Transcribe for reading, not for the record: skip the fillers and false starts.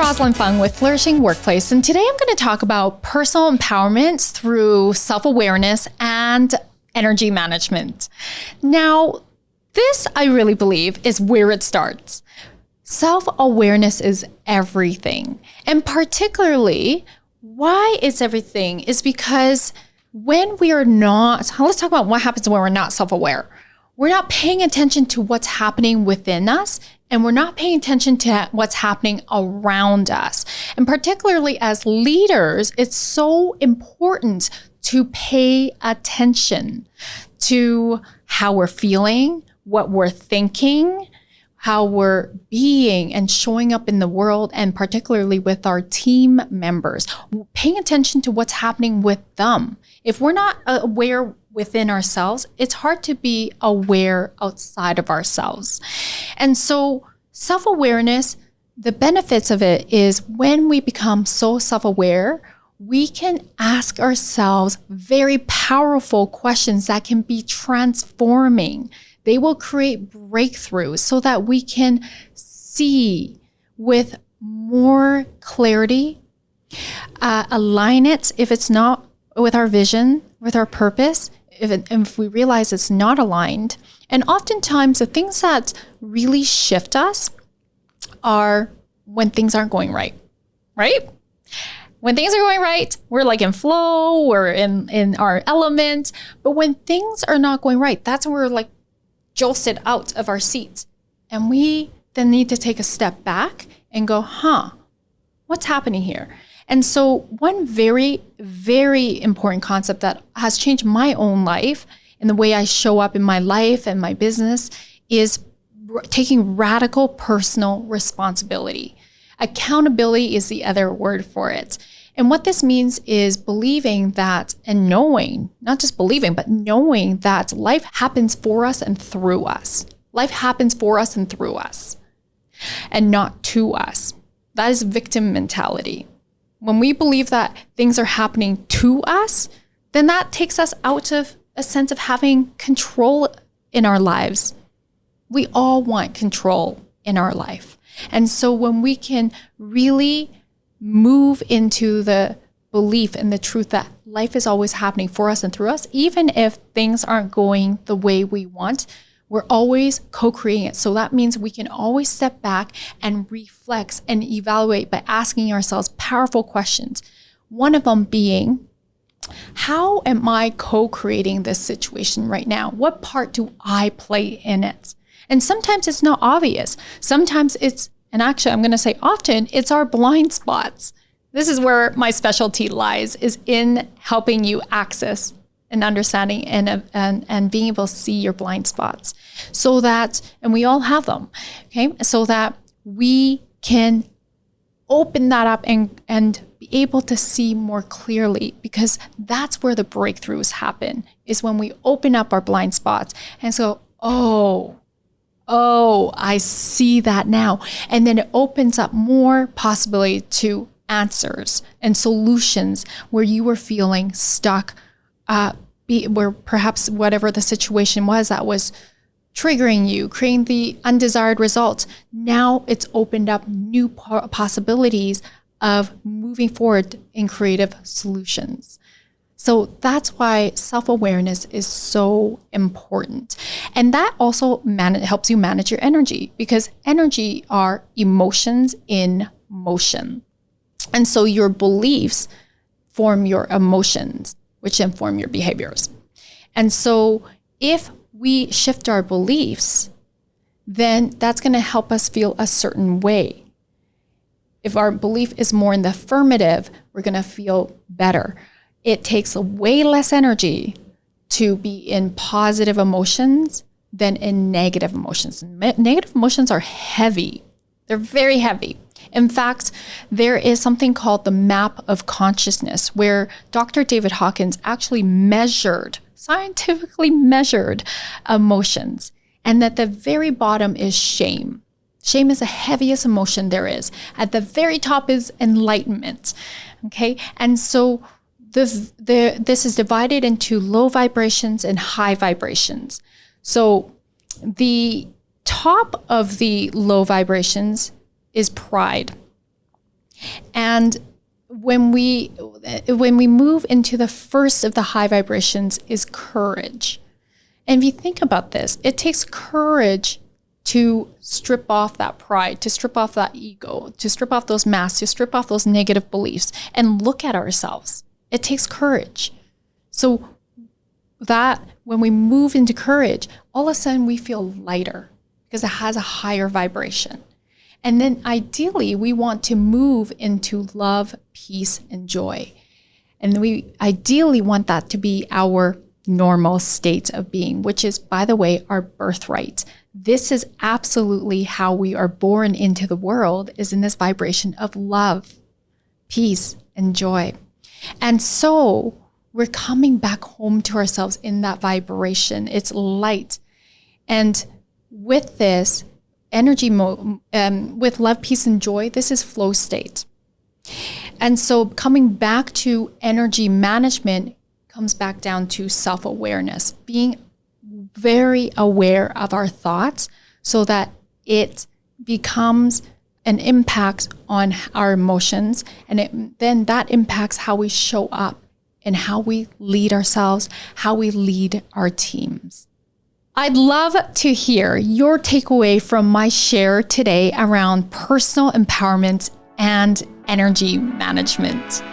Rosalind Fung with Flourishing Workplace, and today I'm going to talk about personal empowerment through self-awareness and energy management. Now, this, I really believe, is where it starts. Self-awareness is everything. And particularly, why it's everything is because when we are not, let's talk about what happens when we're not self-aware. We're not paying attention to what's happening within us, and we're not paying attention to what's happening around us. And particularly as leaders, it's so important to pay attention to how we're feeling, what we're thinking, how we're being and showing up in the world, and particularly with our team members, paying attention to what's happening with them. If we're not aware within ourselves, it's hard to be aware outside of ourselves. And so self-awareness, the benefits of it is when we become so self-aware, we can ask ourselves very powerful questions that can be transforming. They will create breakthroughs so that we can see with more clarity, align it if it's not with our vision, with our purpose, if we realize it's not aligned. And oftentimes the things that really shift us are when things aren't going right? When things are going right, we're like in flow, we're in our element. But when things are not going right, that's when we're like jolted out of our seats. And we then need to take a step back and go, what's happening here? And so one very, very important concept that has changed my own life and the way I show up in my life and my business is taking radical personal responsibility. Accountability is the other word for it. And what this means is believing that and knowing, not just believing, but knowing that life happens for us and through us. Life happens for us and through us, and not to us. That is victim mentality. When we believe that things are happening to us, then that takes us out of a sense of having control in our lives. We all want control in our life. And so when we can really move into the belief and the truth that life is always happening for us and through us, even if things aren't going the way we want, we're always co-creating it. So that means we can always step back and reflect and evaluate by asking ourselves powerful questions. One of them being, how am I co-creating this situation right now? What part do I play in it? And sometimes it's not obvious. Sometimes it's, and actually I'm going to say often, it's our blind spots. This is where my specialty lies, is in helping you access and understanding and being able to see your blind spots so that, and we all have them, okay? So that we can open that up and be able to see more clearly, because that's where the breakthroughs happen, is when we open up our blind spots and so, oh, I see that now. And then it opens up more possibility to answers and solutions where you were feeling stuck, where perhaps whatever the situation was that was triggering you, creating the undesired results. Now it's opened up new possibilities of moving forward in creative solutions. So that's why self-awareness is so important. And that also helps you manage your energy, because energy are emotions in motion. And so your beliefs form your emotions, which inform your behaviors. And so if we shift our beliefs, then that's going to help us feel a certain way. If our belief is more in the affirmative, we're going to feel better. It takes way less energy to be in positive emotions than in negative emotions. Negative emotions are heavy. They're very heavy. In fact, there is something called the map of consciousness, where Dr. David Hawkins actually scientifically measured emotions. And at the very bottom is shame. Shame is the heaviest emotion there is. At the very top is enlightenment. Okay, and so this is divided into low vibrations and high vibrations. So the top of the low vibrations is pride. And when we move into the first of the high vibrations is courage. And if you think about this, it takes courage to strip off that pride, to strip off that ego, to strip off those masks, to strip off those negative beliefs and look at ourselves. It takes courage. So that when we move into courage, all of a sudden we feel lighter because it has a higher vibration. And then ideally, we want to move into love, peace, and joy. And we ideally want that to be our normal state of being, which is, by the way, our birthright. This is absolutely how we are born into the world, is in this vibration of love, peace, and joy. And so we're coming back home to ourselves in that vibration. It's light. And with this, with love, peace, and joy, this is flow state. And so coming back to energy management comes back down to self-awareness, being very aware of our thoughts so that it becomes an impact on our emotions. And then that impacts how we show up and how we lead ourselves, how we lead our teams. I'd love to hear your takeaway from my share today around personal empowerment and energy management.